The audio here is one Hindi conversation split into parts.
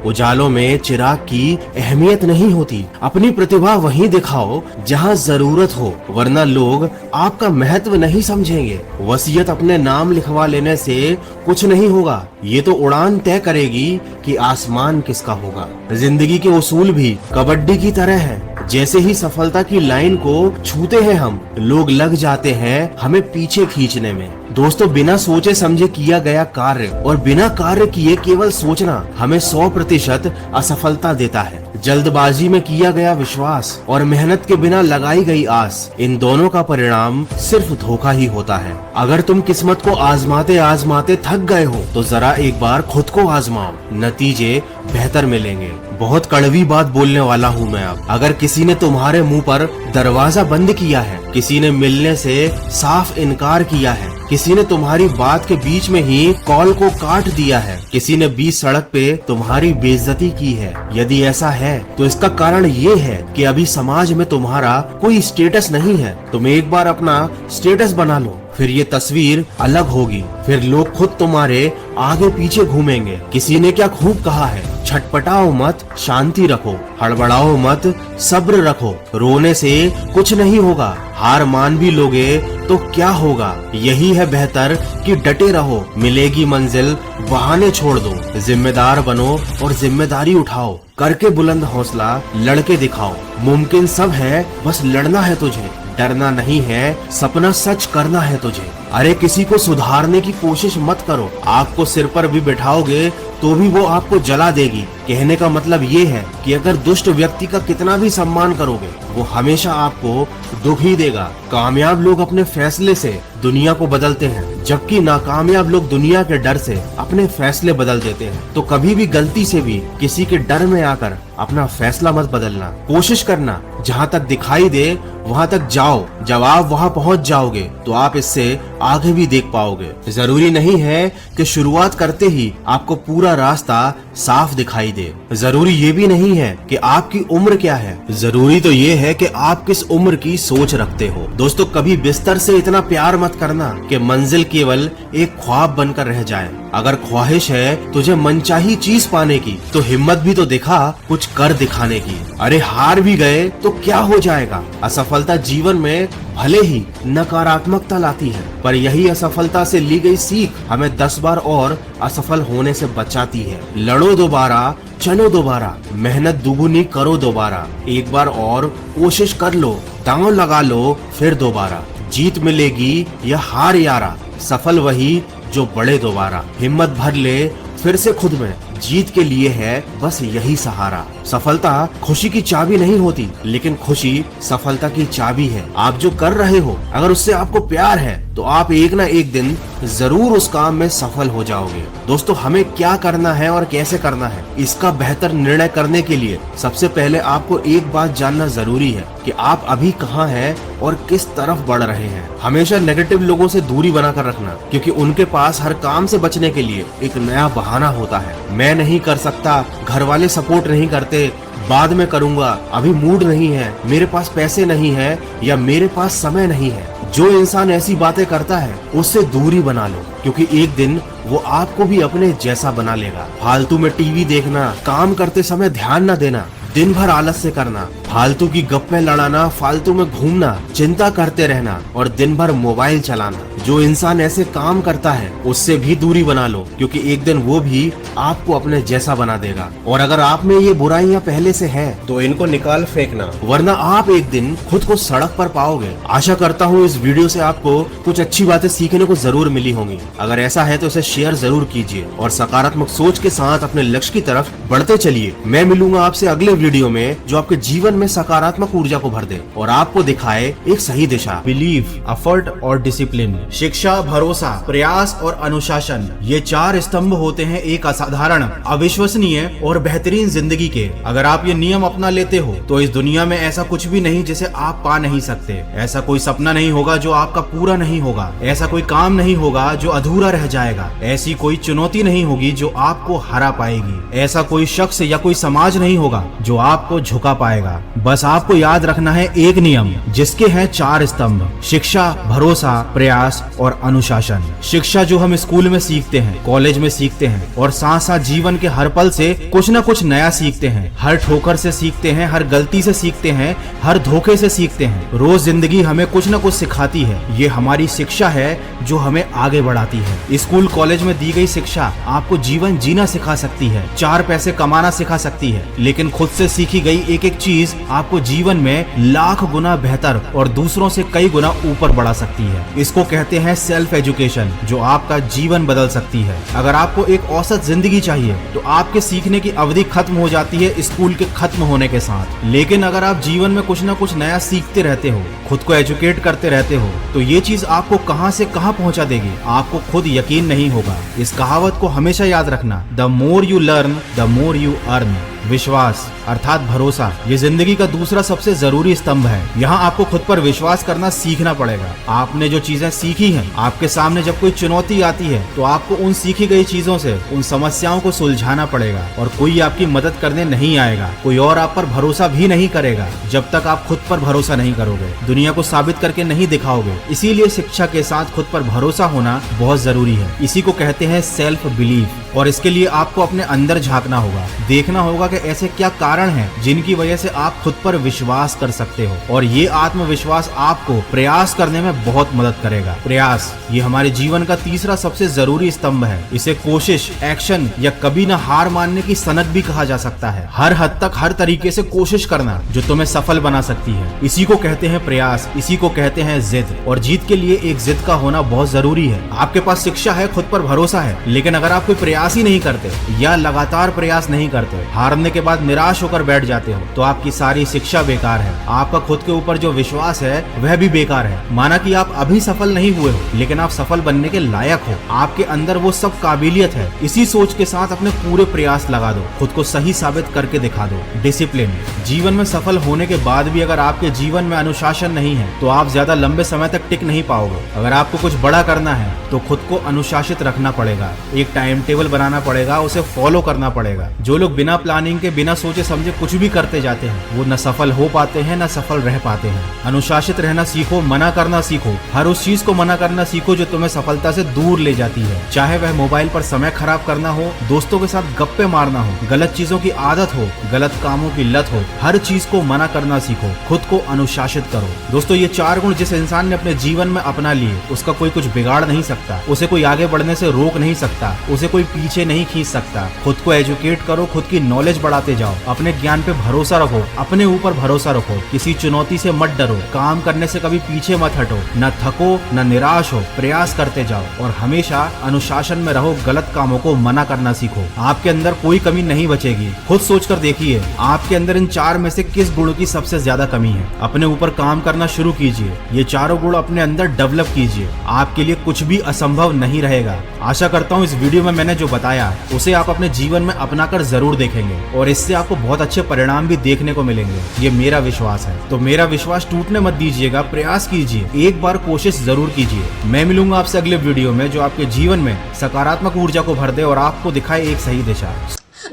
उजालों में चिराग की अहमियत नहीं होती। अपनी प्रतिभा वहीं दिखाओ जहां जरूरत हो, वरना लोग आपका महत्व नहीं समझेंगे। वसीयत अपने नाम लिखवा लेने से कुछ नहीं होगा, ये तो उड़ान तय करेगी कि आसमान किसका होगा। जिंदगी के उसूल भी कबड्डी की तरह है। जैसे ही सफलता की लाइन को छूते हैं हम, लोग लग जाते हैं हमें पीछे खींचने में। दोस्तों, बिना सोचे समझे किया गया कार्य और बिना कार्य किए केवल सोचना हमें 100% असफलता देता है। जल्दबाजी में किया गया विश्वास और मेहनत के बिना लगाई गई आस, इन दोनों का परिणाम सिर्फ धोखा ही होता है। अगर तुम किस्मत को आजमाते आजमाते थक गए हो तो जरा एक बार खुद को आजमाओ, नतीजे बेहतर मिलेंगे। बहुत कड़वी बात बोलने वाला हूँ मैं अब। अगर किसी ने तुम्हारे मुंह पर दरवाजा बंद किया है, किसी ने मिलने से साफ इनकार किया है, किसी ने तुम्हारी बात के बीच में ही कॉल को काट दिया है, किसी ने बीच सड़क पे तुम्हारी बेइज्जती की है, यदि ऐसा है तो इसका कारण ये है कि अभी समाज में तुम्हारा कोई स्टेटस नहीं है। तुम एक बार अपना स्टेटस बना लो, फिर ये तस्वीर अलग होगी। फिर लोग खुद तुम्हारे आगे पीछे घूमेंगे। किसी ने क्या खूब कहा है, छटपटाओ मत, शांति रखो, हड़बड़ाओ मत, सब्र रखो। रोने से कुछ नहीं होगा, हार मान भी लोगे तो क्या होगा। यही है बेहतर कि डटे रहो, मिलेगी मंजिल, बहाने छोड़ दो। जिम्मेदार बनो और जिम्मेदारी उठाओ, करके बुलंद हौसला लड़के दिखाओ। मुमकिन सब है, बस लड़ना है तुझे, डरना नहीं है, सपना सच करना है तुझे। अरे किसी को सुधारने की कोशिश मत करो, आग को सिर पर भी बिठाओगे तो भी वो आपको जला देगी। कहने का मतलब ये है कि अगर दुष्ट व्यक्ति का कितना भी सम्मान करोगे, वो हमेशा आपको दुख ही देगा। कामयाब लोग अपने फैसले से दुनिया को बदलते हैं, जबकि नाकामयाब लोग दुनिया के डर से अपने फैसले बदल देते हैं। तो कभी भी गलती से भी किसी के डर में आकर अपना फैसला मत बदलना। कोशिश करना, जहाँ तक दिखाई दे वहाँ तक जाओ। जब आप वहाँ पहुँच जाओगे तो आप इससे आगे भी देख पाओगे। जरूरी नहीं है कि शुरुआत करते ही आपको पूरा रास्ता साफ दिखाई दे। जरूरी ये भी नहीं है कि आपकी उम्र क्या है, जरूरी तो ये है कि आप किस उम्र की सोच रखते हो। दोस्तों, कभी बिस्तर से इतना प्यार मत करना कि मंजिल केवल एक ख्वाब बनकर रह जाए। अगर ख्वाहिश है तुझे मनचाही चीज पाने की, तो हिम्मत भी तो दिखा कुछ कर दिखाने की। अरे हार भी गए तो क्या हो जाएगा। असफलता जीवन में भले ही नकारात्मकता लाती है, पर यही असफलता से ली गई सीख हमें 10 बार और असफल होने से बचाती है। लड़ो दोबारा, चलो दोबारा, मेहनत दुगुनी करो दोबारा, एक बार और कोशिश कर लो, दांव लगा लो फिर दोबारा। जीत मिलेगी या हार यारा, सफल वही जो बढ़े दोबारा। हिम्मत भर ले फिर से खुद में, जीत के लिए है बस यही सहारा। सफलता खुशी की चाबी नहीं होती, लेकिन खुशी सफलता की चाबी है। आप जो कर रहे हो, अगर उससे आपको प्यार है तो आप एक ना एक दिन जरूर उस काम में सफल हो जाओगे। दोस्तों, हमें क्या करना है और कैसे करना है, इसका बेहतर निर्णय करने के लिए सबसे पहले आपको एक बात जानना जरूरी है कि आप अभी कहाँ हैं और किस तरफ बढ़ रहे हैं। हमेशा नेगेटिव लोगों से दूरी बनाकर रखना, क्योंकि उनके पास हर काम से बचने के लिए एक नया बहाना होता है। मैं नहीं कर सकता, घर वाले सपोर्ट नहीं करते, बाद में करूंगा, अभी मूड नहीं है, मेरे पास पैसे नहीं है या मेरे पास समय नहीं है। जो इंसान ऐसी बातें करता है उससे दूरी बना लो, क्योंकि एक दिन वो आपको भी अपने जैसा बना लेगा। फालतू में टीवी देखना, काम करते समय ध्यान न देना, दिन भर आलस से करना, फालतू की गप्पे लड़ाना, फालतू में घूमना, चिंता करते रहना और दिन भर मोबाइल चलाना। जो इंसान ऐसे काम करता है उससे भी दूरी बना लो, क्योंकि एक दिन वो भी आपको अपने जैसा बना देगा। और अगर आप में ये बुराइयां पहले से है तो इनको निकाल फेंकना, वरना आप एक दिन खुद को सड़क पर पाओगे। आशा करता हूँ इस वीडियो से आपको कुछ अच्छी बातें सीखने को जरूर मिली होंगी। अगर ऐसा है तो इसे शेयर जरूर कीजिए और सकारात्मक सोच के साथ अपने लक्ष्य की तरफ बढ़ते चलिए। मैं मिलूंगा आपसे अगले वीडियो में जो आपके जीवन में सकारात्मक ऊर्जा को भर दे और आपको दिखाए एक सही दिशा। बिलीव, एफर्ट और डिसिप्लिन, शिक्षा, भरोसा, प्रयास और अनुशासन, ये 4 स्तंभ होते हैं एक असाधारण, अविश्वसनीय और बेहतरीन जिंदगी के। अगर आप ये नियम अपना लेते हो तो इस दुनिया में ऐसा कुछ भी नहीं जिसे आप पा नहीं सकते। ऐसा कोई सपना नहीं होगा जो आपका पूरा नहीं होगा, ऐसा कोई काम नहीं होगा जो अधूरा रह जाएगा, ऐसी कोई चुनौती नहीं होगी जो आपको हरा पाएगी, ऐसा कोई शख्स या कोई समाज नहीं होगा जो आपको झुका पाएगा। बस आपको याद रखना है एक नियम, जिसके हैं 4 स्तंभ: शिक्षा, भरोसा, प्रयास और अनुशासन। शिक्षा जो हम स्कूल में सीखते हैं, कॉलेज में सीखते हैं, और साथ साथ जीवन के हर पल से कुछ न कुछ नया सीखते हैं। हर ठोकर से सीखते हैं, हर गलती से सीखते हैं, हर धोखे से सीखते हैं। रोज जिंदगी हमें कुछ न कुछ सिखाती है। ये हमारी शिक्षा है जो हमें आगे बढ़ाती है। स्कूल कॉलेज में दी गई शिक्षा आपको जीवन जीना सिखा सकती है, 4 पैसे कमाना सिखा सकती है, लेकिन खुद से सीखी गई एक एक चीज आपको जीवन में लाख गुना बेहतर और दूसरों से कई गुना ऊपर बढ़ा सकती है। इसको कहते हैं सेल्फ एजुकेशन, जो आपका जीवन बदल सकती है। अगर आपको एक औसत जिंदगी चाहिए तो आपके सीखने की अवधि खत्म हो जाती है स्कूल के खत्म होने के साथ। लेकिन अगर आप जीवन में कुछ न कुछ नया सीखते रहते हो, खुद को एजुकेट करते रहते हो, तो ये चीज आपको कहां से कहां पहुंचा देगी, आपको खुद यकीन नहीं होगा। इस कहावत को हमेशा याद रखना, the more you learn the more you earn. विश्वास अर्थात भरोसा, ये जिंदगी का दूसरा सबसे जरूरी स्तंभ है। यहाँ आपको खुद पर विश्वास करना सीखना पड़ेगा। आपने जो चीजें सीखी हैं, आपके सामने जब कोई चुनौती आती है तो आपको उन सीखी गई चीजों से उन समस्याओं को सुलझाना पड़ेगा, और कोई आपकी मदद करने नहीं आएगा। कोई और आप पर भरोसा भी नहीं करेगा जब तक आप खुद पर भरोसा नहीं करोगे, दुनिया को साबित करके नहीं दिखाओगे। इसीलिए शिक्षा के साथ खुद पर भरोसा होना बहुत जरूरी है। इसी को कहते हैं सेल्फ बिलीफ, और इसके लिए आपको अपने अंदर झांकना होगा, देखना होगा कि ऐसे क्या कारण हैं जिनकी वजह से आप खुद पर विश्वास कर सकते हो, और ये आत्मविश्वास आपको प्रयास करने में बहुत मदद करेगा। प्रयास ये हमारे जीवन का तीसरा सबसे जरूरी स्तंभ है। इसे कोशिश, एक्शन या कभी न हार मानने की सनक भी कहा जा सकता है। हर हद तक हर तरीके से कोशिश करना जो तुम्हें सफल बना सकती है, इसी को कहते हैं प्रयास, इसी को कहते हैं जिद। और जीत के लिए एक जिद का होना बहुत जरूरी है। आपके पास शिक्षा है, खुद पर भरोसा है, लेकिन अगर आप कोई प्रयास ही नहीं करते या लगातार प्रयास नहीं करते, हारने के बाद निराश होकर बैठ जाते हो, तो आपकी सारी शिक्षा बेकार है। आपका खुद के ऊपर जो विश्वास है वह भी बेकार है। माना कि आप अभी सफल नहीं हुए हो, लेकिन आप सफल बनने के लायक हो। आपके अंदर वो सब काबिलियत है। इसी सोच के साथ अपने पूरे प्रयास लगा दो, खुद को सही साबित करके दिखा दो। डिसिप्लिन, जीवन में सफल होने के बाद भी अगर आपके जीवन में अनुशासन नहीं है तो आप ज्यादा लंबे समय तक टिक नहीं पाओगे। अगर आपको कुछ बड़ा करना है तो खुद को अनुशासित रखना पड़ेगा, एक टाइम टेबल बनाना पड़ेगा, उसे फॉलो करना पड़ेगा। जो लोग बिना प्लानिंग के, बिना सोचे समझे कुछ भी करते जाते हैं, वो न सफल हो पाते हैं न सफल रह पाते हैं। अनुशासित रहना सीखो, मना करना सीखो। हर उस चीज को मना करना सीखो जो तुम्हें सफलता से दूर ले जाती है, चाहे वह मोबाइल पर समय खराब करना हो, दोस्तों के साथ गप्पे मारना हो, गलत चीजों की आदत हो, गलत कामों की लत हो। हर चीज को मना करना सीखो, खुद को अनुशासित करो। दोस्तों, ये 4 गुण जिस इंसान ने अपने जीवन में अपना लिए, उसका कोई कुछ बिगाड़ नहीं सकता, उसे कोई आगे बढ़ने से रोक नहीं सकता, उसे कोई पीछे नहीं खींच सकता। खुद को एजुकेट करो, खुद की नॉलेज बढ़ाते जाओ, अपने ज्ञान पे भरोसा रखो, अपने ऊपर भरोसा रखो, किसी चुनौती से मत डरो, काम करने से कभी पीछे मत हटो, न थको न निराश हो, प्रयास करते जाओ और हमेशा अनुशासन में रहो। गलत कामों को मना करना सीखो, आपके अंदर कोई कमी नहीं बचेगी। खुद सोचकर देखिए आपके अंदर इन 4 में से किस गुण की सबसे ज्यादा कमी है। अपने ऊपर काम करना शुरू कीजिए, ये 4 गुण अपने अंदर डेवलप कीजिए, आपके लिए कुछ भी असंभव नहीं रहेगा। आशा करता हूँ इस वीडियो में मैंने जो बताया उसे आप अपने जीवन में अपनाकर जरूर देखेंगे और इससे आपको बहुत अच्छे परिणाम भी देखने को मिलेंगे, ये मेरा विश्वास है। तो मेरा विश्वास टूटने मत दीजिएगा, प्रयास कीजिए, एक बार कोशिश जरूर कीजिए। मैं मिलूंगा आपसे अगले वीडियो में जो आपके जीवन में सकारात्मक ऊर्जा को भर दे और आपको दिखाए एक सही दिशा।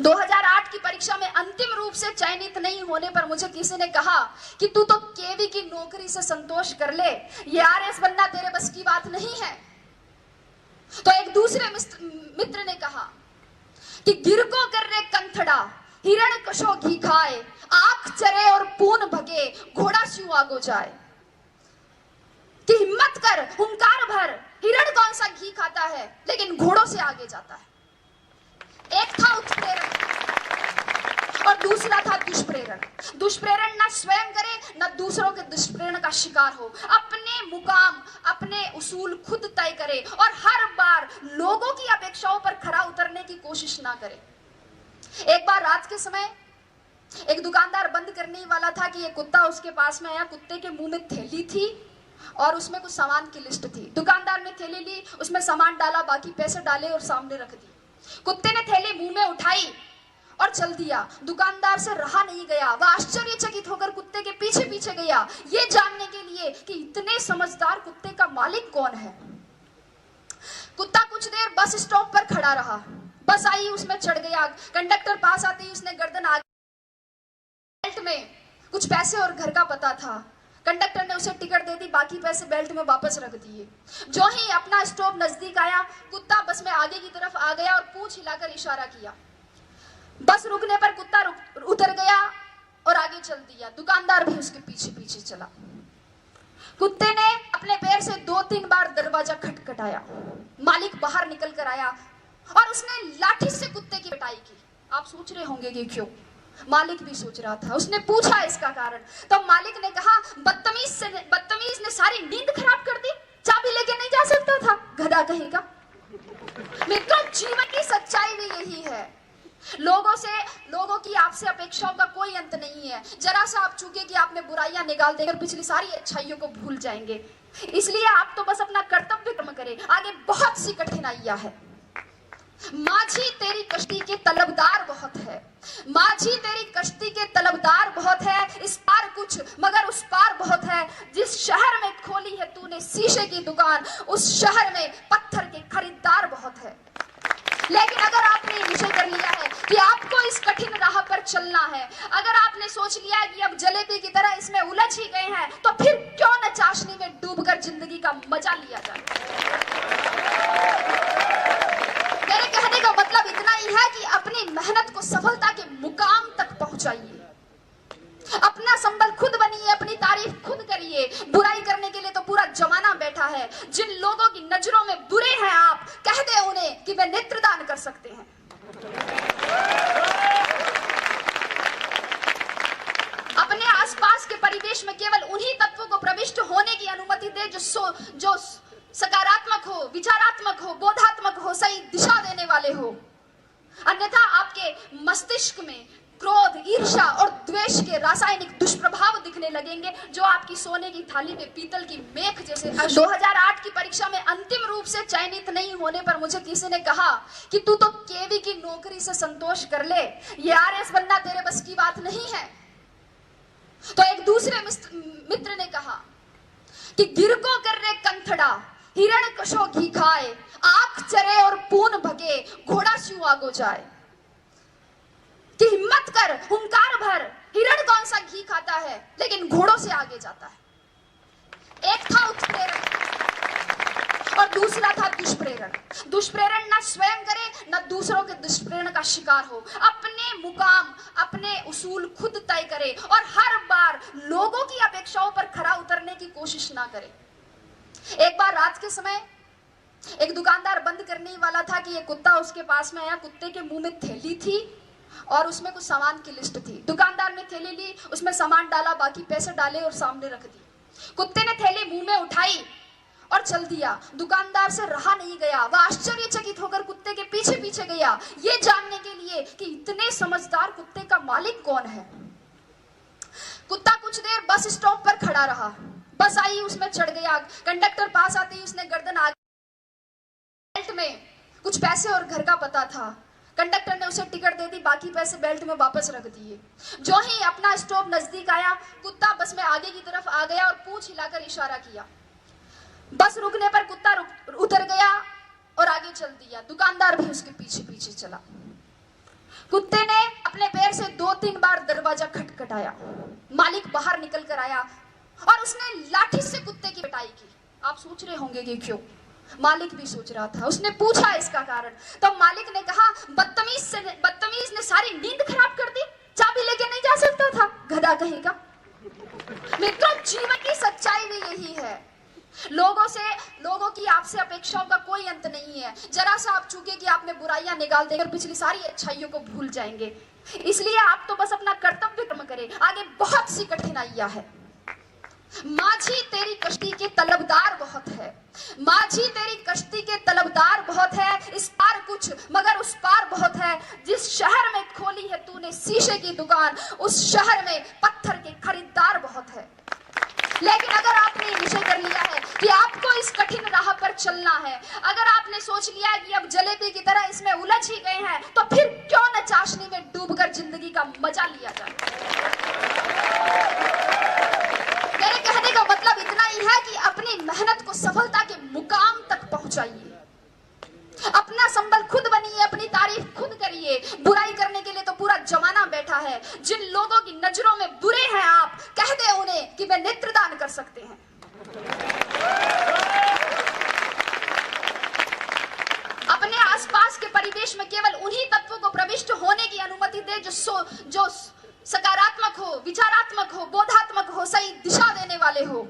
2008 की परीक्षा में अंतिम रूप से चयनित नहीं होने पर मुझे किसी ने कहा कि तू तो केवी की नौकरी से संतोष कर ले, ये आरएस बनना तेरे बस की बात नहीं है। तो एक दूसरे मित्र ने कहा कि गिरको कर रे कंथड़ा, हिरण कशो घी खाए, आंख चरे और पून भगे, घोड़ा स्यू आगो जाए। कि हिम्मत कर, हुंकार भर, हिरण कौन सा घी खाता है लेकिन घोड़ों से आगे जाता है। एक था उत्प्रेरण और दूसरा था दुष्प्रेरण। दुष्प्रेरण ना स्वयं करे ना दूसरों के दुष्प्रेरण का शिकार हो, अपने मुकाम, अपने उसूल खुद तय करे और हर बार लोगों की अपेक्षाओं पर खरा उतरने की कोशिश ना करे। एक बार रात के समय एक दुकानदार बंद करने ही वाला था कि ये कुत्ता उसके पास में आया। कुत्ते के मुंह में थैली थी और उसमें कुछ सामान की लिस्ट थी। दुकानदार ने थैली ली, उसमें सामान डाला, बाकी पैसे डाले और सामने रख दी। कुत्ते ने थैली मुंह में उठाई और चल दिया। दुकानदार से रहा नहीं गया, वह आश्चर्यचकित होकर कुत्ते के पीछे पीछे गया, ये जानने के लिए कि इतने समझदार कुत्ते का मालिक कौन है। कुत्ता कुछ देर बस स्टॉप पर खड़ा रहा, बस आई, उसमें चढ़ गया। कंडक्टर पास आते ही उसने गर्दन आगे कुछ पैसे और घर का पता था। कंडक्टर ने उसे टिकट दे दी, बाकी पैसे बेल्ट में वापस रख दिए। जो ही अपना स्टॉप नजदीक आया, कुत्ता बस में आगे की तरफ आ गया और पूंछ हिलाकर इशारा किया। बस रुकने पर कुत्ता उतर गया और आगे चल दिया। दुकानदार भी उसके पीछे पीछे चला। कुत्ते ने अपने पैर से 2-3 बार दरवाजा खटखटाया। मालिक बाहर निकल कर आया और उसने लाठी से कुत्ते की पिटाई की। आप सोच रहे होंगे कि क्यों? मालिक भी सोच रहा था। उसने पूछा इसका कारण, तो मालिक ने कहा, बदतमीज ने सारी नींद खराब कर दी, चाबी लेके नहीं जा सकता था, गधा कहेगा। मित्रों, जीवन की सच्चाई भी यही है। लोगों की आपसे अपेक्षाओं का कोई अंत नहीं है। जरा सा आप चूके कि आपने बुराइयां निकाल देकर पिछली सारी अच्छाइयों को भूल जाएंगे। इसलिए आप तो बस अपना कर्तव्य कर्म करें, आगे बहुत सी कठिनाइयां है। माझी तेरी कश्ती के तलबदार बहुत है, माझी तेरी कश्ती के तलबदार बहुत है, इस पार कुछ मगर उस पार बहुत है। जिस शहर में खोली है तूने शीशे की दुकान, उस शहर में पत्थर के खरीदार बहुत है। लेकिन अगर आपने निश्चय कर लिया है कि आपको इस कठिन राह पर चलना है, अगर आपने सोच लिया है कि अब जलेबी की तरह इसमें उलझ ही गए हैं, तो फिर क्यों न चाशनी में डूबकर जिंदगी का मजा लिया जाए। मेरे कहने का मतलब इतना ही है कि अपनी मेहनत को सफलता के मुकाम तक पहुंचाइए। अपना संबल खुद बनिए, अपनी तारीफ खुद करिए। बुराई करने के लिए तो पूरा जमाना बैठा है। जिन लोगों की नजरों में बुरे हैं आप, कह दे उन्हें कि वे नेत्रदान कर सकते हैं। अपने आसपास के परिवेश में केवल उन्हीं तत्वों को प्रविष्ट होने की अनुमति दे जो सकारात्मक हो, विचारात्मक हो, बोधात्मक हो, सही दिशा देने वाले हो। अन्यथा आपके मस्तिष्क में क्रोध, ईर्ष्या और द्वेष के रासायनिक दुष्प्रभाव दिखने लगेंगे, जो आपकी सोने की थाली में पीतल की मेख जैसे। 2008 की परीक्षा में अंतिम रूप से चयनित नहीं होने पर मुझे किसी ने कहा कि तू तो केवी की नौकरी से संतोष कर ले, ये आरएस बनना तेरे बस की बात नहीं है। तो एक दूसरे मित्र ने कहा कि गिर को कर रे कंथड़ा, हिरण कशो घी खाए, आंख चरे और पून भगे, घोड़ा स्यू आगो जाए। कि हिम्मत कर, हुंकार भर, हिरण कौन सा घी खाता है लेकिन घोड़ों से आगे जाता है। एक था उत्प्रेरण और दूसरा था दुष्प्रेरण। दुष्प्रेरण ना स्वयं करे न दूसरों के दुष्प्रेरण का शिकार हो, अपने मुकाम, अपने उसूल खुद तय करे और हर बार लोगों की अपेक्षाओं पर खरा उतरने की कोशिश ना करे। एक बार रात के समय एक दुकानदार बंद करने ही वाला था कि एक कुत्ता उसके पास में आया। कुत्ते के मुंह में थैली थी और उसमें कुछ सामान की लिस्ट थी। दुकानदार ने थैली ली, उसमें सामान डाला, बाकी पैसे डाले और सामने रख दी। कुत्ते ने थैली मुंह में उठाई और चल दिया। दुकानदार से रहा नहीं गया, वह आश्चर्यचकित होकर कुत्ते के पीछे पीछे गया, ये जानने के लिए कि इतने समझदार कुत्ते का मालिक कौन है। कुत्ता कुछ देर बस स्टॉप पर खड़ा रहा। बस आई, उसमें चढ़ गया। कंडक्टर पास आते ही उसने गर्दन आगे, बेल्ट में कुछ पैसे और घर का पता था। कंडक्टर ने उसे टिकट दे दी, बाकी पैसे बेल्ट में वापस रख दिए। जो ही अपना स्टॉप नजदीक आया, कुत्ता बस में आगे की तरफ आ गया और पूंछ हिलाकर इशारा किया। बस रुकने पर कुत्ता उतर गया और आगे चल दिया। दुकानदार भी उसके पीछे पीछे चला। कुत्ते ने अपने पैर से 2-3 बार दरवाजा खटखटाया। मालिक बाहर निकल कर आया और उसने लाठी से कुत्ते की पिटाई की। आप सोच रहे होंगे कि क्यों? मालिक भी सोच रहा था। उसने पूछा इसका कारण, तो मालिक ने कहा, बदतमीज ने सारी नींद खराब कर दी, चाबी लेके नहीं जा सकता था, गधा कहेगा। मित्रों, जीवन की सच्चाई भी यही है। लोगों की आपसे अपेक्षाओं का कोई अंत नहीं है। जरा सा आप चूके कि आपने बुराइयां निकाल देकर पिछली सारी अच्छाइयों को भूल जाएंगे। इसलिए आप तो बस अपना कर्तव्य कर्म करें, आगे बहुत सी कठिनाइयां है। माझी तेरी कश्ती के तलबदार बहुत है, माझी तेरी कश्ती के तलबदार बहुत है, इस पार कुछ मगर उस पार बहुत है। जिस शहर में खोली है तूने शीशे की दुकान, उस शहर में पत्थर के खरीदार बहुत है। लेकिन अगर आपने निश्चय कर लिया है कि आपको इस कठिन राह पर चलना है, अगर आपने सोच लिया है कि अब जलेबी की तरह इसमें उलझ ही गए हैं, तो फिर क्यों न चाशनी में डूबकर जिंदगी का मजा लिया जाए। मेरे कहने का मतलब इतना ही है कि अपनी मेहनत को सफलता के मुकाम तक पहुंचाइए। अपना संबल खुद बनिए, अपनी तारीफ खुद करिए। बुराई करने के लिए तो पूरा जमाना बैठा बैठा है। जिन लोगों की नजरों में बुरे हैं आप, कह दे उन्हें कि वे नेत्रदान कर सकते हैं। अपने आसपास के परिवेश में केवल उन्हीं तत्वों को प्रविष्ट होने की अनुमति दे जो सकारात्मक हो, विचारात्मक हो, बोधात्मक हो, सही दिशा देने वाले हो।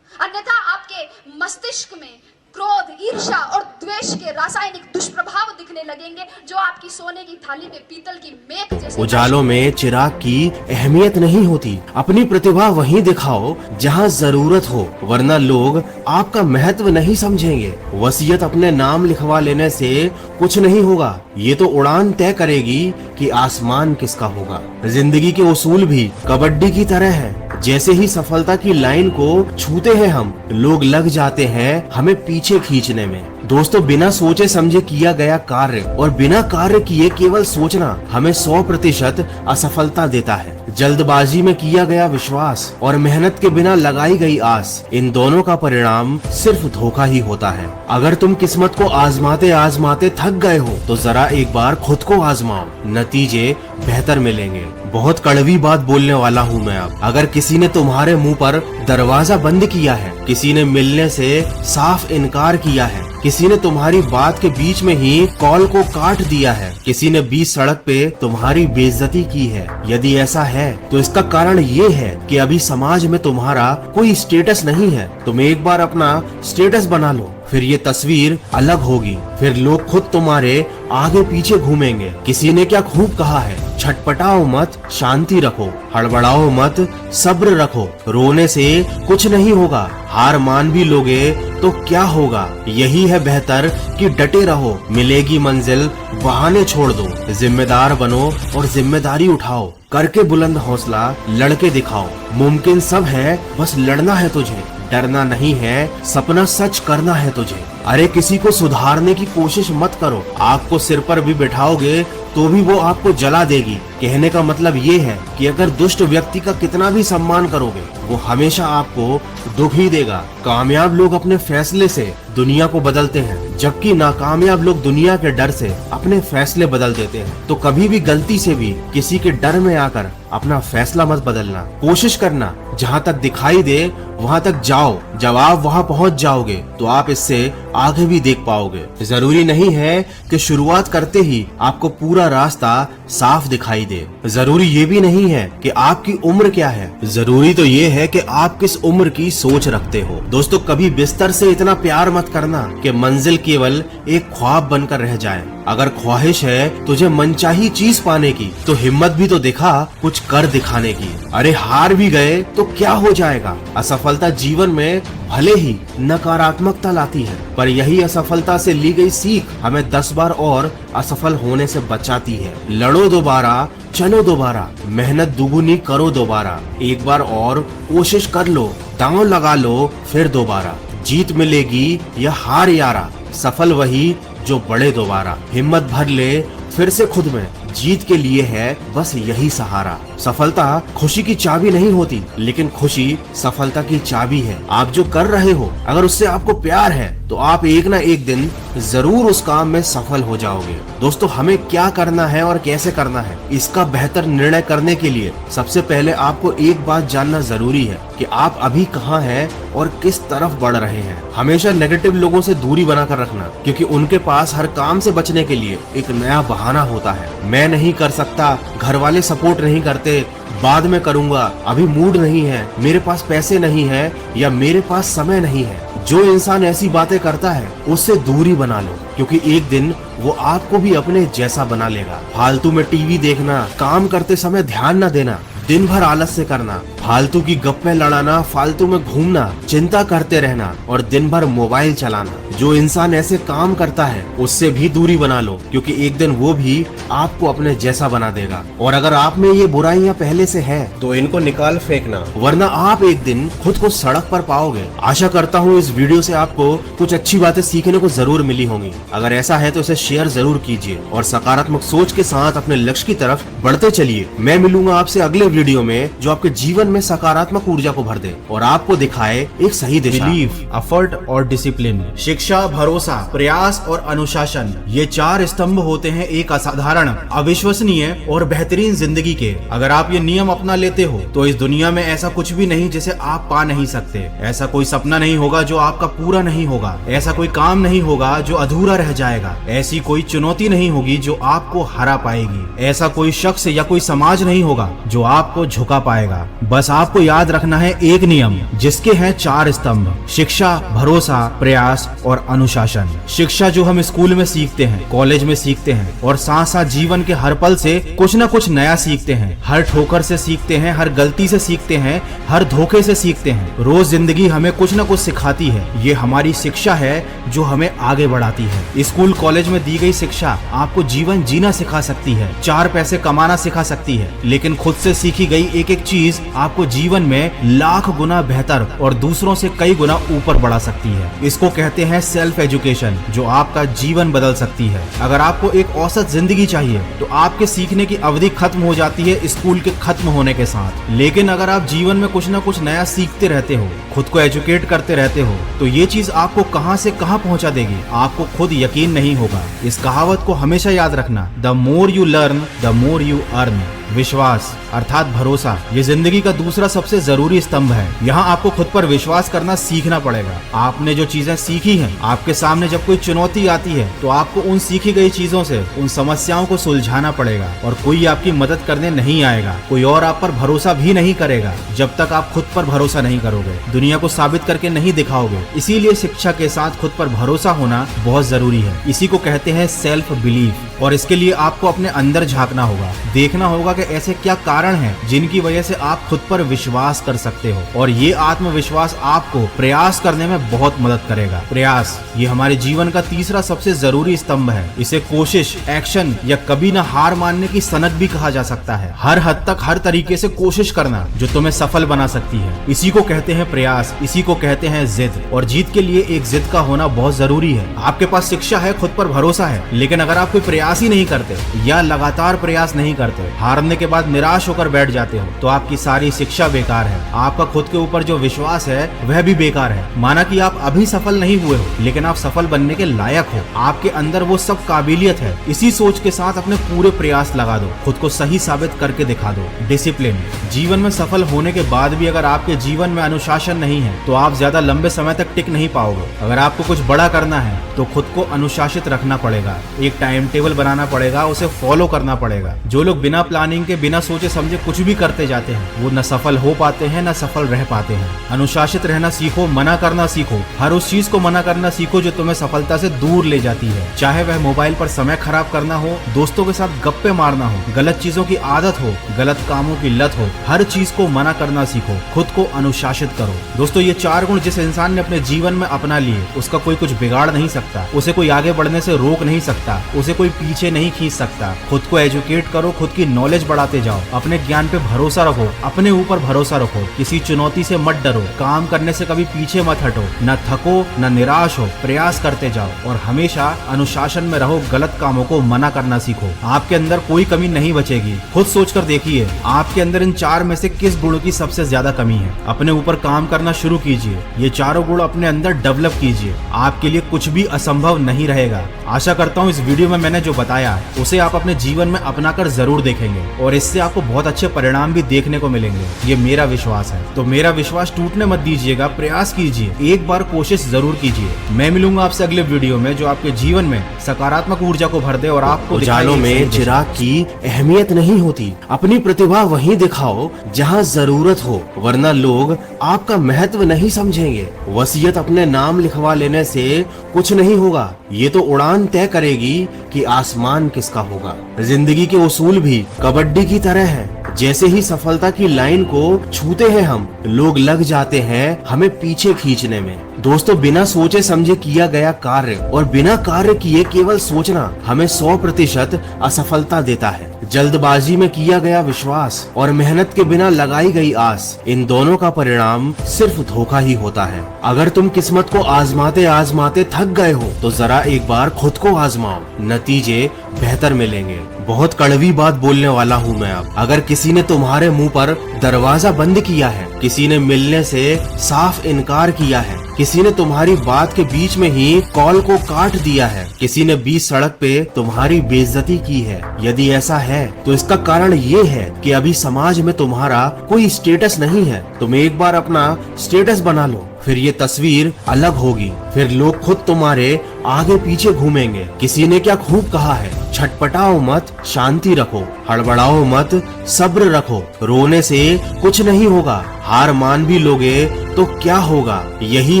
अन्यथा आपके मस्तिष्क में क्रोध, ईर्ष्या और द्वेष के रासायनिक दुष्प्रभाव दिखने लगेंगे, जो आपकी सोने की थाली में पीतल की मेख जैसे। उजालों में चिराग की अहमियत नहीं होती। अपनी प्रतिभा वहीं दिखाओ जहां जरूरत हो, वरना लोग आपका महत्व नहीं समझेंगे। वसीयत अपने नाम लिखवा लेने से कुछ नहीं होगा, ये तो उड़ान तय करेगी कि आसमान किसका होगा। जिंदगी के उसूल भी कबड्डी की तरह है। जैसे ही सफलता की लाइन को छूते हैं हम, लोग लग जाते हैं हमें पीछे खींचने में। दोस्तों, बिना सोचे समझे किया गया कार्य और बिना कार्य किए केवल सोचना हमें 100% असफलता देता है। जल्दबाजी में किया गया विश्वास और मेहनत के बिना लगाई गई आस, इन दोनों का परिणाम सिर्फ धोखा ही होता है। अगर तुम किस्मत को आजमाते आजमाते थक गए हो तो जरा एक बार खुद को आजमाओ, नतीजे बेहतर मिलेंगे। बहुत कड़वी बात बोलने वाला हूँ मैं अब। अगर किसी ने तुम्हारे मुंह पर दरवाजा बंद किया है, किसी ने मिलने से साफ इनकार किया है, किसी ने तुम्हारी बात के बीच में ही कॉल को काट दिया है, किसी ने बीच सड़क पे तुम्हारी बेइज्जती की है, यदि ऐसा है तो इसका कारण ये है कि अभी समाज में तुम्हारा कोई स्टेटस नहीं है। तुम एक बार अपना स्टेटस बना लो, फिर ये तस्वीर अलग होगी। फिर लोग खुद तुम्हारे आगे पीछे घूमेंगे। किसी ने क्या खूब कहा है, छटपटाओ मत, शांति रखो, हड़बड़ाओ मत, सब्र रखो। रोने से कुछ नहीं होगा, हार मान भी लोगे तो क्या होगा। यही है बेहतर कि डटे रहो, मिलेगी मंजिल, बहाने छोड़ दो। जिम्मेदार बनो और जिम्मेदारी उठाओ, करके बुलंद हौसला लड़के दिखाओ। मुमकिन सब है, बस लड़ना है तुझे, डरना नहीं है, सपना सच करना है तुझे। अरे किसी को सुधारने की कोशिश मत करो, आग को सिर पर भी बैठाओगे तो भी वो आपको जला देगी। कहने का मतलब ये है कि अगर दुष्ट व्यक्ति का कितना भी सम्मान करोगे, वो हमेशा आपको दुख ही देगा। कामयाब लोग अपने फैसले से दुनिया को बदलते हैं, जबकि नाकामयाब लोग दुनिया के डर से अपने फैसले बदल देते हैं। तो कभी भी गलती से भी किसी के डर में आकर अपना फैसला मत बदलना। कोशिश करना, जहाँ तक दिखाई दे वहाँ तक जाओ। जब आप वहाँ पहुँच जाओगे तो आप इससे आगे भी देख पाओगे। जरूरी नहीं है कि शुरुआत करते ही आपको पूरा रास्ता साफ दिखाई दे। जरूरी ये भी नहीं है कि आपकी उम्र क्या है, जरूरी तो ये है कि आप किस उम्र की सोच रखते हो। दोस्तों, कभी बिस्तर से इतना प्यार मत करना कि मंजिल केवल एक ख्वाब बनकर रह जाए। अगर ख्वाहिश है तुझे मनचाही चीज पाने की, तो हिम्मत भी तो दिखा कुछ कर दिखाने की। अरे हार भी गए तो क्या हो जाएगा। असफलता जीवन में भले ही नकारात्मकता लाती है, पर यही असफलता से ली गई सीख हमें 10 बार और असफल होने से बचाती है। लड़ो दोबारा, चलो दोबारा, मेहनत दुगुनी करो दोबारा, एक बार और कोशिश कर लो, दांव लगा लो फिर दोबारा। जीत मिलेगी या हार यारा, सफल वही जो बढ़े दोबारा। हिम्मत भर ले फिर से खुद में, जीत के लिए है बस यही सहारा। सफलता खुशी की चाबी नहीं होती, लेकिन खुशी सफलता की चाबी है। आप जो कर रहे हो, अगर उससे आपको प्यार है तो आप एक ना एक दिन जरूर उस काम में सफल हो जाओगे। दोस्तों, हमें क्या करना है और कैसे करना है, इसका बेहतर निर्णय करने के लिए सबसे पहले आपको एक बात जानना जरूरी है कि आप अभी कहाँ हैं और किस तरफ बढ़ रहे हैं। हमेशा नेगेटिव लोगों से दूरी बनाकर रखना, क्योंकि उनके पास हर काम से बचने के लिए एक नया बहाना होता है। मैं नहीं कर सकता, घर वाले सपोर्ट नहीं करते, बाद में करूंगा, अभी मूड नहीं है, मेरे पास पैसे नहीं है या मेरे पास समय नहीं है। जो इंसान ऐसी बातें करता है उससे दूरी बना लो, क्योंकि एक दिन वो आपको भी अपने जैसा बना लेगा। फालतू में टीवी देखना, काम करते समय ध्यान न देना, दिन भर आलस से करना, फालतू की गप्पे लड़ाना, फालतू में घूमना, चिंता करते रहना और दिन भर मोबाइल चलाना। जो इंसान ऐसे काम करता है उससे भी दूरी बना लो, क्योंकि एक दिन वो भी आपको अपने जैसा बना देगा। और अगर आप में ये बुराइयां पहले से है तो इनको निकाल फेंकना, वरना आप एक दिन खुद को सड़क पर पाओगे। आशा करता हूँ इस वीडियो से आपको कुछ अच्छी बातें सीखने को जरूर मिली होंगी। अगर ऐसा है तो इसे शेयर जरूर कीजिए और सकारात्मक सोच के साथ अपने लक्ष्य की तरफ बढ़ते चलिए। मैं मिलूंगा आपसे अगले वीडियो में जो आपके जीवन में सकारात्मक ऊर्जा को भर दे और आपको दिखाए एक सही दिशा। बिलीव, एफर्ट और डिसिप्लिन। शिक्षा, भरोसा, प्रयास और अनुशासन, ये 4 स्तंभ होते हैं एक असाधारण, अविश्वसनीय और बेहतरीन जिंदगी के। अगर आप ये नियम अपना लेते हो तो इस दुनिया में ऐसा कुछ भी नहीं जिसे आप पा नहीं सकते। ऐसा कोई सपना नहीं होगा जो आपका पूरा नहीं होगा। ऐसा कोई काम नहीं होगा जो अधूरा रह जाएगा। ऐसी कोई चुनौती नहीं होगी जो आपको हरा पाएगी। ऐसा कोई शख्स या कोई समाज नहीं होगा जो आपको झुका पाएगा। बस आपको याद रखना है एक नियम, जिसके हैं 4 स्तंभ: शिक्षा, भरोसा, प्रयास और अनुशासन। शिक्षा जो हम स्कूल में सीखते हैं, कॉलेज में सीखते हैं और साथ साथ जीवन के हर पल से कुछ न कुछ नया सीखते हैं। हर ठोकर से सीखते हैं, हर गलती से सीखते हैं, हर धोखे से सीखते हैं। रोज जिंदगी हमें कुछ न कुछ सिखाती है। ये हमारी शिक्षा है जो हमें आगे बढ़ाती है। स्कूल कॉलेज में दी गई शिक्षा आपको जीवन जीना सिखा सकती है, 4 पैसे कमाना सिखा सकती है, लेकिन खुद से सीखी गई एक एक चीज आपको जीवन में लाख गुना बेहतर और दूसरों से कई गुना ऊपर बढ़ा सकती है। इसको कहते हैं सेल्फ एजुकेशन, जो आपका जीवन बदल सकती है। अगर आपको एक औसत जिंदगी चाहिए तो आपके सीखने की अवधि खत्म हो जाती है स्कूल के खत्म होने के साथ। लेकिन अगर आप जीवन में कुछ न कुछ नया सीखते रहते हो, खुद को एजुकेट करते रहते हो, तो ये चीज आपको कहां से कहां पहुंचा देगी आपको खुद यकीन नहीं होगा। इस कहावत को हमेशा याद रखना, the more you learn the more you earn. विश्वास अर्थात भरोसा, ये जिंदगी का दूसरा सबसे जरूरी स्तंभ है। यहाँ आपको खुद पर विश्वास करना सीखना पड़ेगा। आपने जो चीजें सीखी हैं, आपके सामने जब कोई चुनौती आती है तो आपको उन सीखी गई चीजों से उन समस्याओं को सुलझाना पड़ेगा और कोई आपकी मदद करने नहीं आएगा। कोई और आप पर भरोसा भी नहीं करेगा जब तक आप खुद पर भरोसा नहीं करोगे, दुनिया को साबित करके नहीं दिखाओगे। इसीलिए शिक्षा के साथ खुद पर भरोसा होना बहुत जरूरी है। इसी को कहते हैं सेल्फ बिलीफ। और इसके लिए आपको अपने अंदर झांकना होगा, देखना होगा कि ऐसे क्या कारण हैं जिनकी वजह से आप खुद पर विश्वास कर सकते हो। और ये आत्मविश्वास आपको प्रयास करने में बहुत मदद करेगा। प्रयास ये हमारे जीवन का तीसरा सबसे जरूरी स्तंभ है। इसे कोशिश, एक्शन या कभी ना हार मानने की सनक भी कहा जा सकता है। हर हद तक हर तरीके से कोशिश करना जो तुम्हें सफल बना सकती है, इसी को कहते हैं प्रयास, इसी को कहते हैं जिद। और जीत के लिए एक जिद का होना बहुत जरूरी है। आपके पास शिक्षा है, खुद पर भरोसा है, लेकिन अगर आप कोई प्रयास ही नहीं करते या लगातार प्रयास नहीं करते, हारने के बाद निराश होकर बैठ जाते हो, तो आपकी सारी शिक्षा बेकार है। आपका खुद के ऊपर जो विश्वास है वह भी बेकार है। माना कि आप अभी सफल नहीं हुए हो, लेकिन आप सफल बनने के लायक हो। आपके अंदर वो सब काबिलियत है। इसी सोच के साथ अपने पूरे प्रयास लगा दो, खुद को सही साबित करके दिखा दो। डिसिप्लिन, जीवन में सफल होने के बाद भी अगर आपके जीवन में अनुशासन नहीं है तो आप ज्यादा लंबे समय तक टिक नहीं पाओगे। अगर आपको कुछ बड़ा करना है तो खुद को अनुशासित रखना पड़ेगा, एक टाइम टेबल बनाना पड़ेगा, उसे फॉलो करना पड़ेगा। जो लोग बिना प्लानिंग के, बिना सोचे समझे कुछ भी करते जाते हैं, वो न सफल हो पाते हैं न सफल रह पाते हैं। अनुशासित रहना सीखो, मना करना सीखो। हर उस चीज को मना करना सीखो जो तुम्हें सफलता से दूर ले जाती है, चाहे वह मोबाइल पर समय खराब करना हो, दोस्तों के साथ गप्पे मारना हो, गलत चीजों की आदत हो, गलत कामों की लत हो। हर चीज को मना करना सीखो, खुद को अनुशासित करो। दोस्तों, ये 4 गुण जिस इंसान ने अपने जीवन में अपना लिए, उसका कोई कुछ बिगाड़ नहीं सकता, उसे कोई आगे बढ़ने से रोक नहीं सकता, उसे कोई पीछे नहीं खींच सकता। खुद को एजुकेट करो, खुद की नॉलेज बढ़ाते जाओ, अपने ज्ञान पे भरोसा रखो, अपने ऊपर भरोसा रखो, किसी चुनौती से मत डरो, काम करने से कभी पीछे मत हटो, न थको न निराश हो, प्रयास करते जाओ और हमेशा अनुशासन में रहो। गलत कामों को मना करना सीखो, आपके अंदर कोई कमी नहीं बचेगी। खुद सोचकर देखिए आपके अंदर इन 4 में से किस गुण की सबसे ज्यादा कमी है। अपने ऊपर काम करना शुरू कीजिए, ये 4 गुण अपने अंदर डेवलप कीजिए, आपके लिए कुछ भी असंभव नहीं रहेगा। आशा करता हूँ इस वीडियो में मैंने जो बताया उसे आप अपने जीवन में अपनाकर जरूर देखेंगे और इससे आपको बहुत अच्छे परिणाम भी देखने को मिलेंगे, ये मेरा विश्वास है। तो मेरा विश्वास टूटने मत दीजिएगा, प्रयास कीजिए, एक बार कोशिश जरूर कीजिए। मैं मिलूंगा आपसे अगले वीडियो में जो आपके जीवन में सकारात्मक ऊर्जा को भर दे और आपको उजालों में चिराग की अहमियत नहीं होती। अपनी प्रतिभा वहीं दिखाओ जहां जरूरत हो, वरना लोग आपका महत्व नहीं समझेंगे। वसीयत अपने नाम लिखवा लेने से कुछ नहीं होगा, ये तो उड़ान तय करेगी कि आसमान किसका होगा। जिंदगी के उसूल भी कबड्डी की तरह है, जैसे ही सफलता की लाइन को छूते हैं हम, लोग लग जाते हैं हमें पीछे खींचने में। दोस्तों, बिना सोचे समझे किया गया कार्य और बिना कार्य किए केवल सोचना हमें 100% असफलता देता है। जल्दबाजी में किया गया विश्वास और मेहनत के बिना लगाई गई आस, इन दोनों का परिणाम सिर्फ धोखा ही होता है। अगर तुम किस्मत को आजमाते आजमाते थक गए हो तो जरा एक बार खुद को आजमाओ, नतीजे बेहतर मिलेंगे। बहुत कड़वी बात बोलने वाला हूँ मैं अब। अगर किसी ने तुम्हारे मुंह पर दरवाजा बंद किया है, किसी ने मिलने से साफ इनकार किया है, किसी ने तुम्हारी बात के बीच में ही कॉल को काट दिया है, किसी ने बीच सड़क पे तुम्हारी बेइज्जती की है, यदि ऐसा है तो इसका कारण ये है कि अभी समाज में तुम्हारा कोई स्टेटस नहीं है। तुम एक बार अपना स्टेटस बना लो, फिर ये तस्वीर अलग होगी। फिर लोग खुद तुम्हारे आगे पीछे घूमेंगे। किसी ने क्या खूब कहा है, छटपटाओ मत, शांति रखो, हड़बड़ाओ मत, सब्र रखो। रोने से कुछ नहीं होगा, हार मान भी लोगे तो क्या होगा। यही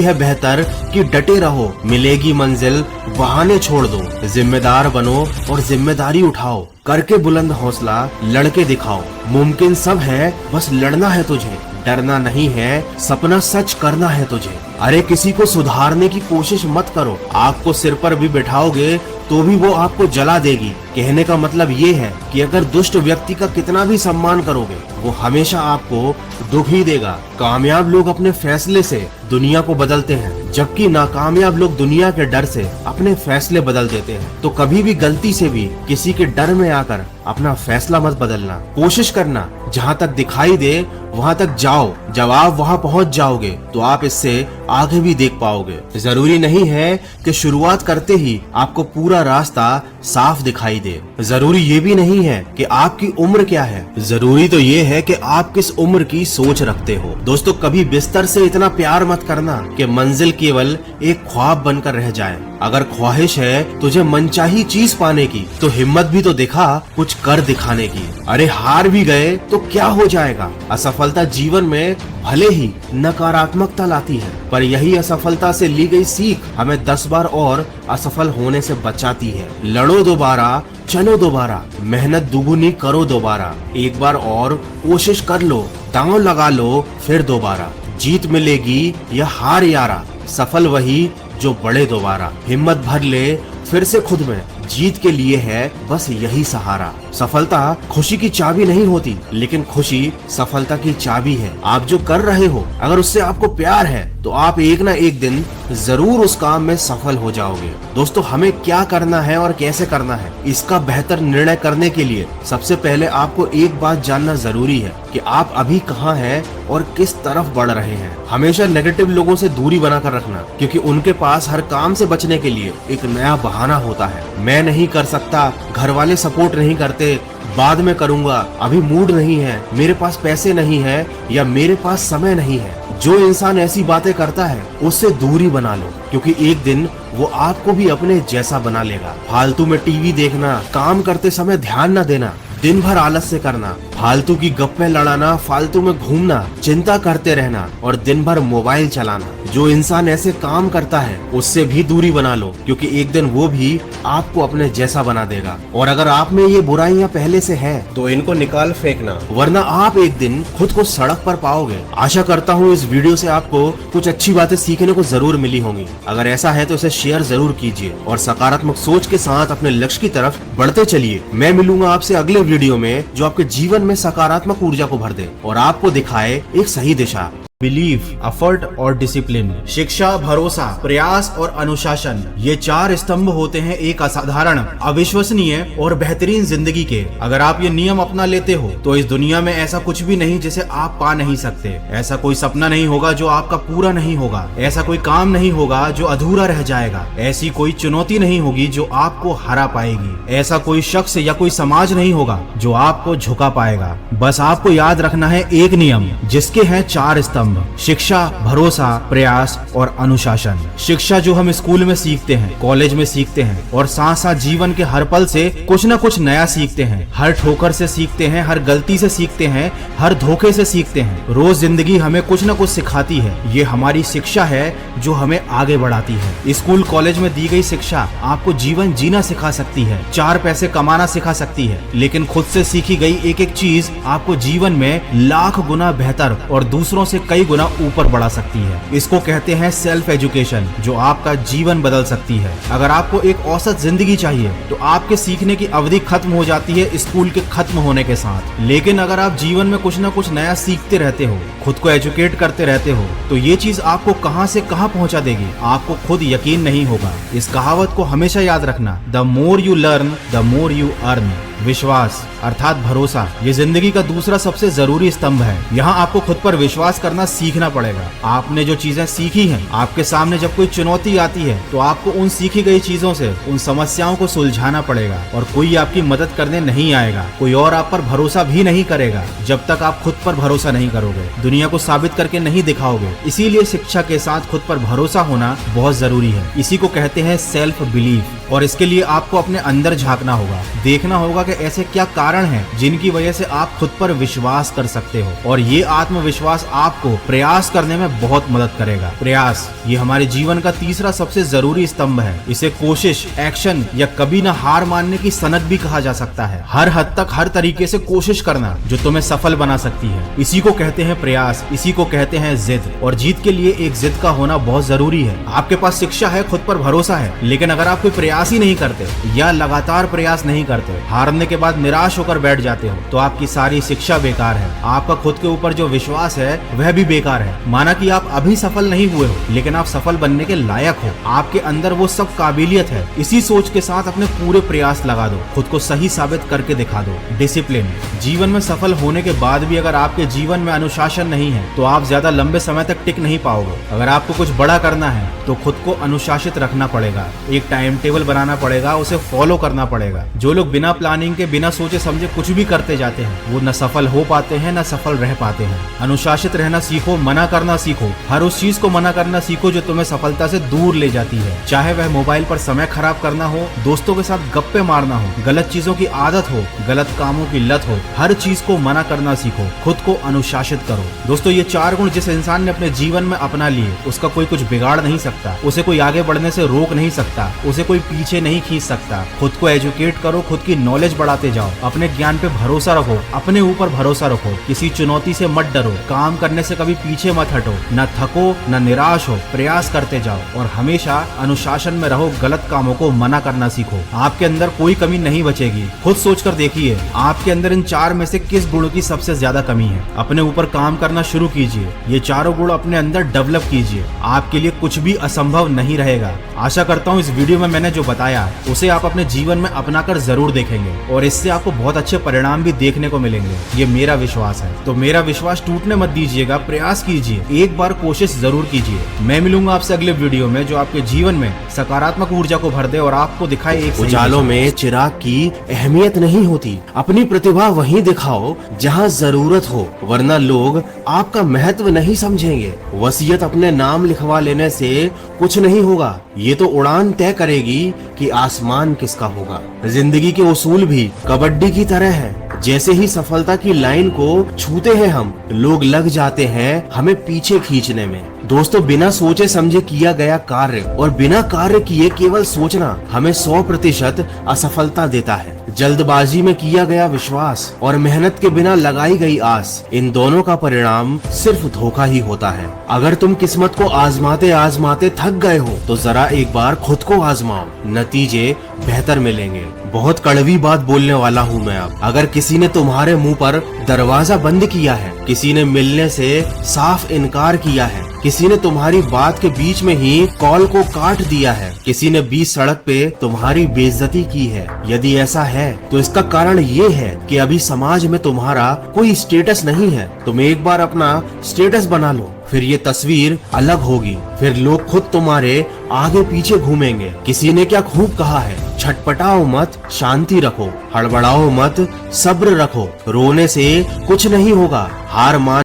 है बेहतर कि डटे रहो, मिलेगी मंजिल, बहाने छोड़ दो। जिम्मेदार बनो और जिम्मेदारी उठाओ, करके बुलंद हौसला लड़के दिखाओ। मुमकिन सब है, बस लड़ना है तुझे, डरना नहीं है, सपना सच करना है तुझे। अरे किसी को सुधारने की कोशिश मत करो, आग को सिर पर भी बिठाओगे तो भी वो आपको जला देगी। कहने का मतलब ये है कि अगर दुष्ट व्यक्ति का कितना भी सम्मान करोगे, वो हमेशा आपको दुख ही देगा। कामयाब लोग अपने फैसले से दुनिया को बदलते हैं, जबकि नाकामयाब लोग दुनिया के डर से अपने फैसले बदल देते हैं। तो कभी भी गलती से भी किसी के डर में आकर अपना फैसला मत बदलना। कोशिश करना, जहाँ तक दिखाई दे वहाँ तक जाओ। जब आप वहाँ पहुँच जाओगे तो आप इससे आगे भी देख पाओगे। जरूरी नहीं है कि शुरुआत करते ही आपको पूरा रास्ता साफ दिखाई दे। जरूरी ये भी नहीं है कि आपकी उम्र क्या है, जरूरी तो ये है कि आप किस उम्र की सोच रखते हो। दोस्तों, कभी बिस्तर से इतना प्यार मत करना कि मंजिल केवल एक ख्वाब बनकर रह जाए। अगर ख्वाहिश है तुझे मनचाही चीज पाने की, तो हिम्मत भी तो दिखा कुछ कर दिखाने की। अरे हार भी गए तो क्या हो जाएगा। असफलता जीवन में भले ही नकारात्मकता लाती है, पर यही असफलता से ली गई सीख हमें 10 बार और असफल होने से बचाती है। लड़ो दोबारा, चलो दोबारा, मेहनत दुगुनी करो दोबारा, एक बार और कोशिश कर लो, दांव लगा लो फिर दोबारा। जीत मिलेगी या हार यारा, सफल वही जो बढ़े दोबारा। हिम्मत भर ले फिर से खुद में, जीत के लिए है बस यही सहारा। सफलता खुशी की चाबी नहीं होती, लेकिन खुशी सफलता की चाबी है। आप जो कर रहे हो, अगर उससे आपको प्यार है तो आप एक ना एक दिन जरूर उस काम में सफल हो जाओगे। दोस्तों, हमें क्या करना है और कैसे करना है, इसका बेहतर निर्णय करने के लिए सबसे पहले आपको एक बात जानना जरूरी है कि आप अभी कहाँ हैं और किस तरफ बढ़ रहे हैं। हमेशा नेगेटिव लोगों से दूरी बनाकर रखना, क्योंकि उनके पास हर काम से बचने के लिए एक नया बहाना होता है। मैं नहीं कर सकता, घर वाले सपोर्ट नहीं करते, बाद में करूंगा, अभी मूड नहीं है, मेरे पास पैसे नहीं है, या मेरे पास समय नहीं है। जो इंसान ऐसी बातें करता है उससे दूरी बना लो, क्योंकि एक दिन वो आपको भी अपने जैसा बना लेगा। फालतू में टीवी देखना, काम करते समय ध्यान न देना, दिन भर आलस्य करना, फालतू की गप्पे लड़ाना, फालतू में घूमना, चिंता करते रहना और दिन भर मोबाइल चलाना। जो इंसान ऐसे काम करता है उससे भी दूरी बना लो, क्योंकि एक दिन वो भी आपको अपने जैसा बना देगा। और अगर आप में ये बुराइयां पहले से है तो इनको निकाल फेंकना, वरना आप एक दिन खुद को सड़क पर पाओगे। आशा करता हूँ इस वीडियो से आपको कुछ अच्छी बातें सीखने को जरूर मिली होंगी। अगर ऐसा है तो इसे शेयर जरूर कीजिए और सकारात्मक सोच के साथ अपने लक्ष्य की तरफ बढ़ते चलिए। मैं मिलूंगा आपसे अगले वीडियो में, जो आपके जीवन में सकारात्मक ऊर्जा को भर दे और आपको दिखाए एक सही दिशा। बिलीव, एफर्ट और डिसिप्लिन। शिक्षा, भरोसा, प्रयास और अनुशासन, ये 4 स्तंभ होते हैं एक असाधारण, अविश्वसनीय और बेहतरीन जिंदगी के। अगर आप ये नियम अपना लेते हो तो इस दुनिया में ऐसा कुछ भी नहीं जिसे आप पा नहीं सकते। ऐसा कोई सपना नहीं होगा जो आपका पूरा नहीं होगा, ऐसा कोई काम नहीं होगा जो अधूरा रह जाएगा, ऐसी कोई चुनौती नहीं होगी जो आपको हरा पाएगी, ऐसा कोई शख्स या कोई समाज नहीं होगा जो आपको झुका पाएगा। बस आपको याद रखना है एक नियम, जिसके हैं 4 स्तंभ। शिक्षा, भरोसा, प्रयास और अनुशासन। शिक्षा जो हम स्कूल में सीखते हैं, कॉलेज में सीखते हैं और साथ साथ जीवन के हर पल से कुछ न कुछ नया सीखते हैं। हर ठोकर से सीखते हैं, हर गलती से सीखते हैं, हर धोखे से सीखते हैं। रोज जिंदगी हमें कुछ न कुछ सिखाती है। ये हमारी शिक्षा है जो हमें आगे बढ़ाती है। स्कूल कॉलेज में दी गई शिक्षा आपको जीवन जीना सिखा सकती है, 4 पैसे कमाना सिखा सकती है, लेकिन खुद से सीखी गई एक एक चीज आपको जीवन में लाख गुना बेहतर और दूसरों से कई गुना ऊपर बढ़ा सकती है। इसको कहते हैं सेल्फ एजुकेशन, जो आपका जीवन बदल सकती है। अगर आपको एक औसत जिंदगी चाहिए तो आपके सीखने की अवधि खत्म हो जाती है स्कूल के खत्म होने के साथ। लेकिन अगर आप जीवन में कुछ न कुछ नया सीखते रहते हो, खुद को एजुकेट करते रहते हो, तो ये चीज आपको कहां से कहां पहुंचा देगी आपको खुद यकीन नहीं होगा। इस कहावत को हमेशा याद रखना, the more you learn the more you earn. विश्वास अर्थात भरोसा ये जिंदगी का दूसरा सबसे जरूरी स्तंभ है। यहाँ आपको खुद पर विश्वास करना सीखना पड़ेगा। आपने जो चीजें सीखी हैं, आपके सामने जब कोई चुनौती आती है तो आपको उन सीखी गई चीजों से उन समस्याओं को सुलझाना पड़ेगा और कोई आपकी मदद करने नहीं आएगा। कोई और आप पर भरोसा भी नहीं करेगा जब तक आप खुद पर भरोसा नहीं करोगे, दुनिया को साबित करके नहीं दिखाओगे। इसीलिए शिक्षा के साथ खुद पर भरोसा होना बहुत जरूरी है। इसी को कहते हैं सेल्फ बिलीफ। और इसके लिए आपको अपने अंदर झांकना होगा, देखना होगा कि ऐसे क्या कारण हैं जिनकी वजह से आप खुद पर विश्वास कर सकते हो। और ये आत्मविश्वास आपको प्रयास करने में बहुत मदद करेगा। प्रयास ये हमारे जीवन का तीसरा सबसे जरूरी स्तंभ है। इसे कोशिश, एक्शन या कभी ना हार मानने की सनक भी कहा जा सकता है। हर हद तक हर तरीके से कोशिश करना जो तुम्हें सफल बना सकती है। इसी को कहते हैं प्रयास, इसी को कहते हैं जिद। और जीत के लिए एक जिद का होना बहुत जरूरी है। आपके पास शिक्षा है, खुद पर भरोसा है, लेकिन अगर आप कोई प्रयास ही नहीं करते या लगातार प्रयास नहीं करते, हारने के बाद निराश होकर बैठ जाते हो, तो आपकी सारी शिक्षा बेकार है। आपका खुद के ऊपर जो विश्वास है वह भी बेकार है। माना कि आप अभी सफल नहीं हुए हो, लेकिन आप सफल बनने के लायक हो। आपके अंदर वो सब काबिलियत है। इसी सोच के साथ अपने पूरे प्रयास लगा दो, खुद को सही साबित करके दिखा दो। डिसिप्लिन जीवन में सफल होने के बाद भी अगर आपके जीवन में अनुशासन नहीं है तो आप ज्यादा लंबे समय तक टिक नहीं पाओगे। अगर आपको कुछ बड़ा करना है तो खुद को अनुशासित रखना पड़ेगा, एक टाइम टेबल बनाना पड़ेगा, उसे फॉलो करना पड़ेगा। जो लोग बिना प्लानिंग के, बिना सोचे समझे कुछ भी करते जाते हैं, वो न सफल हो पाते हैं न सफल रह पाते हैं। अनुशासित रहना सीखो, मना करना सीखो। हर उस चीज को मना करना सीखो जो तुम्हें सफलता से दूर ले जाती है। चाहे वह मोबाइल पर समय खराब करना हो, दोस्तों के साथ गप्पे मारना हो, गलत चीजों की आदत हो, गलत कामों की लत हो, हर चीज को मना करना सीखो। खुद को अनुशासित करो। दोस्तों, ये 4 गुण जिस इंसान ने अपने जीवन में अपना लिए, उसका कोई कुछ बिगाड़ नहीं सकता, उसे कोई आगे बढ़ने से रोक नहीं सकता, उसे कोई पीछे नहीं खींच सकता। खुद को एजुकेट करो, खुद की नॉलेज बढ़ाते जाओ, अपने ज्ञान पे भरोसा रखो, अपने ऊपर भरोसा रखो, किसी चुनौती से मत डरो, काम करने से कभी पीछे मत हटो, न थको न निराश हो, प्रयास करते जाओ और हमेशा अनुशासन में रहो। गलत कामों को मना करना सीखो। आपके अंदर कोई कमी नहीं बचेगी। खुद सोचकर देखिए आपके अंदर इन 4 में से किस गुण की सबसे ज्यादा कमी है। अपने ऊपर काम करना शुरू कीजिए। ये 4 गुण अपने अंदर डेवलप कीजिए। आपके लिए कुछ भी असंभव नहीं रहेगा। आशा करता हूँ इस वीडियो में मैंने जो बताया उसे आप अपने जीवन में अपनाकर जरूर देखेंगे और इससे आपको बहुत अच्छे परिणाम भी देखने को मिलेंगे। ये मेरा विश्वास है। तो मेरा विश्वास टूटने मत दीजिएगा, प्रयास कीजिए, एक बार कोशिश जरूर कीजिए। मैं मिलूंगा आपसे अगले वीडियो में जो आपके जीवन में सकारात्मक ऊर्जा को भर दे और आपको दिखाए एक उजालों में चिराग की अहमियत नहीं होती। अपनी प्रतिभा वहीं दिखाओ जहां जरूरत हो, वरना लोग आपका महत्व नहीं समझेंगे। वसीयत अपने नाम लिखवा लेने से कुछ नहीं होगा, ये तो उड़ान तय करेगी कि आसमान किसका होगा। जिंदगी के उसूल भी कबड्डी की तरह है। जैसे ही सफलता की लाइन को छूते हैं हम, लोग लग जाते हैं हमें पीछे खींचने में। दोस्तों, बिना सोचे समझे किया गया कार्य और बिना कार्य किए केवल सोचना हमें 100% असफलता देता है। जल्दबाजी में किया गया विश्वास और मेहनत के बिना लगाई गई आस, इन दोनों का परिणाम सिर्फ धोखा ही होता है। अगर तुम किस्मत को आजमाते आजमाते थक गए हो तो जरा एक बार खुद को आजमाओ, नतीजे बेहतर मिलेंगे। बहुत कड़वी बात बोलने वाला हूँ मैं अब। अगर किसी ने तुम्हारे मुंह पर दरवाजा बंद किया है, किसी ने मिलने से साफ इनकार किया है, किसी ने तुम्हारी बात के बीच में ही कॉल को काट दिया है, किसी ने बीच सड़क पे तुम्हारी बेइज्जती की है, यदि ऐसा है तो इसका कारण ये है कि अभी समाज में तुम्हारा कोई स्टेटस नहीं है। तुम एक बार अपना स्टेटस बना लो, फिर ये तस्वीर अलग होगी। फिर लोग खुद तुम्हारे आगे पीछे घूमेंगे। किसी ने क्या खूब कहा है, छटपटाओ मत, शांति रखो, हड़बड़ाओ मत, सब्र रखो। रोने से कुछ नहीं होगा, हार मान